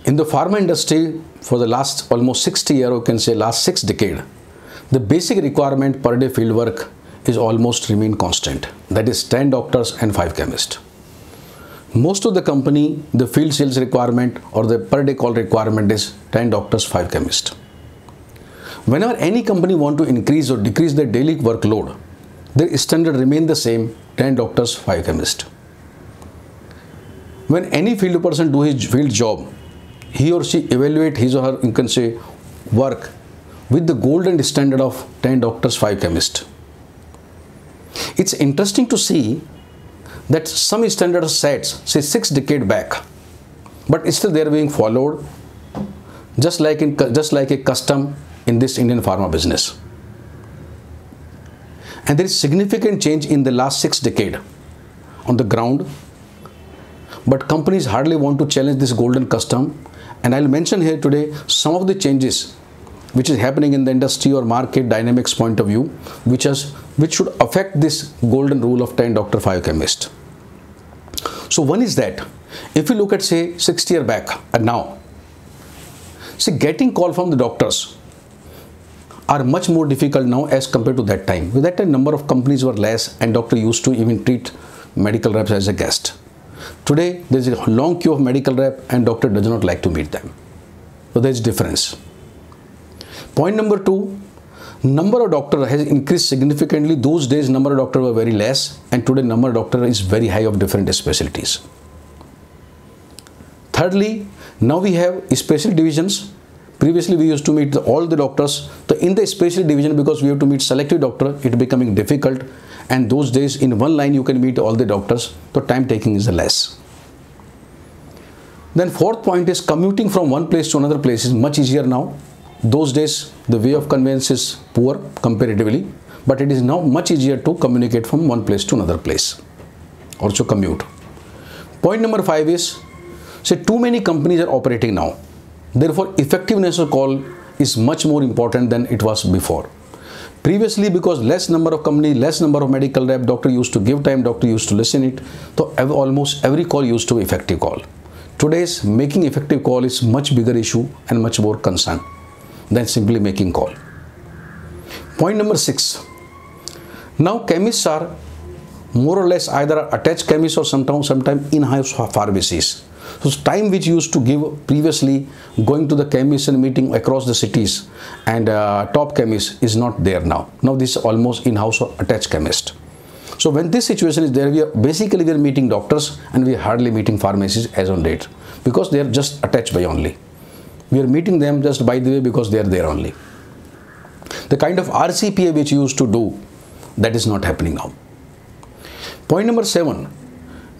In the pharma industry, for the last almost 60 years, or you can say last 6 decades, the basic requirement per day field work is almost remain constant. That is 10 doctors and 5 chemists. Most of the company, the field sales requirement or the per day call requirement is 10 doctors, 5 chemists. Whenever any company want to increase or decrease their daily workload, their standard remain the same, 10 doctors, 5 chemists. When any field person do his field job, he or she evaluate his or her, you can say, work with the golden standard of 10 doctors, 5 chemists. It's interesting to see that some standard sets, say 6 decades back, but still they are being followed just like a custom in this Indian pharma business. And there is significant change in the last 6 decades on the ground, but companies hardly want to challenge this golden custom. And I'll mention here today some of the changes which is happening in the industry or market dynamics point of view, which should affect this golden rule of 10 doctor, 5 chemist. So one is that if you look at say 60 years back and now, see, getting call from the doctors are much more difficult now as compared to that time. With that time, number of companies were less and doctor used to even treat medical reps as a guest. Today, there is a long queue of medical rep and doctor does not like to meet them. So there is difference. Point number 2, number of doctors has increased significantly. Those days, number of doctors were very less and today number of doctors is very high of different specialties. Thirdly, now we have special divisions. Previously, we used to meet all the doctors. So in the special division, because we have to meet selective doctor, it becoming difficult. And those days, in one line, you can meet all the doctors. So time taking is less. Then fourth point is commuting from one place to another place is much easier now. Those days, the way of conveyance is poor comparatively, but it is now much easier to communicate from one place to another place. Also commute. Point number 5 is, say too many companies are operating now. Therefore, effectiveness of call is much more important than it was before. Previously, because less number of companies, less number of medical rep, doctor used to give time, doctor used to listen it. So almost every call used to be effective call. Today's making effective call is much bigger issue and much more concern than simply making call. Point number 6. Now chemists are more or less either attached chemists or sometimes in-house pharmacies. So time which used to give previously going to the chemist and meeting across the cities and top chemist is not there now. Now this is almost in-house or attached chemist. So when this situation is there, we are meeting doctors and we are hardly meeting pharmacies as on date because they are just attached by only. We are meeting them just by the way because they are there only. The kind of RCPA which you used to do, that is not happening now. Point number 7,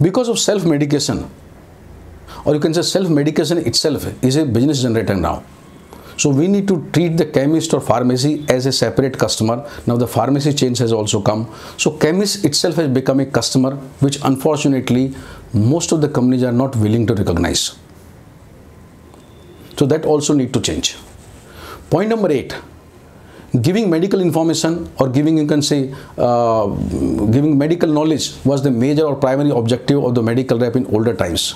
because of self-medication, or you can say self-medication itself is a business generator now. So we need to treat the chemist or pharmacy as a separate customer. Now the pharmacy change has also come. So chemist itself has become a customer, which unfortunately most of the companies are not willing to recognize. So that also need to change. Point number 8, giving medical information or giving, you can say, giving medical knowledge was the major or primary objective of the medical rep in older times.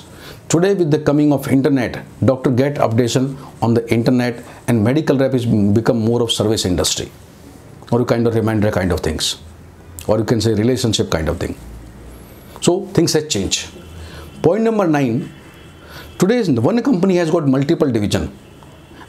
Today, with the coming of internet, doctor get updation on the internet and medical rep is become more of service industry or a kind of reminder kind of things, or you can say relationship kind of thing. So things have changed. Point number 9, today one company has got multiple division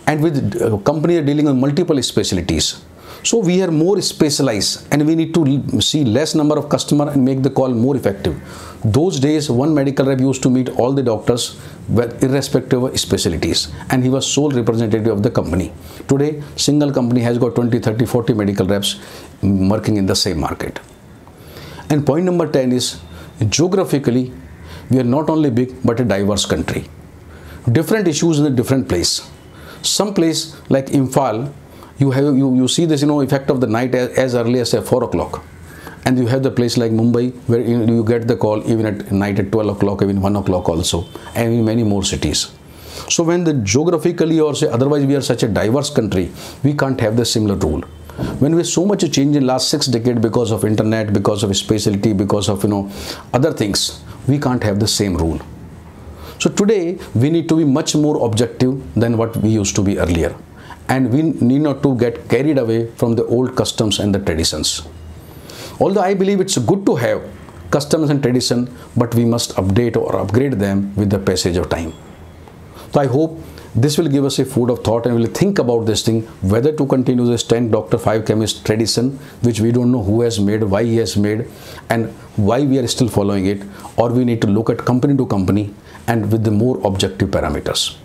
and with company are dealing with multiple specialties. So we are more specialized and we need to see less number of customer and make the call more effective. Those days, one medical rep used to meet all the doctors irrespective of specialties and he was sole representative of the company. Today, single company has got 20, 30, 40 medical reps working in the same market. And point number 10 is geographically, we are not only big but a diverse country. Different issues in a different place. Some place like Imphal, you see this effect of the night as early as 4 o'clock, and you have the place like Mumbai where you get the call even at night at 12 o'clock, even 1 o'clock also, and in many more cities. So when the geographically or say otherwise we are such a diverse country, we can't have the similar rule. When we have so much change in last 6 decades because of internet, because of specialty, because of other things, we can't have the same rule. So today we need to be much more objective than what we used to be earlier, and we need not to get carried away from the old customs and the traditions. Although I believe it's good to have customs and tradition, but we must update or upgrade them with the passage of time. So I hope this will give us a food of thought, and we'll think about this thing, whether to continue this 10 doctor 5 chemist tradition, which we don't know who has made, why he has made, and why we are still following it, or we need to look at company to company and with the more objective parameters.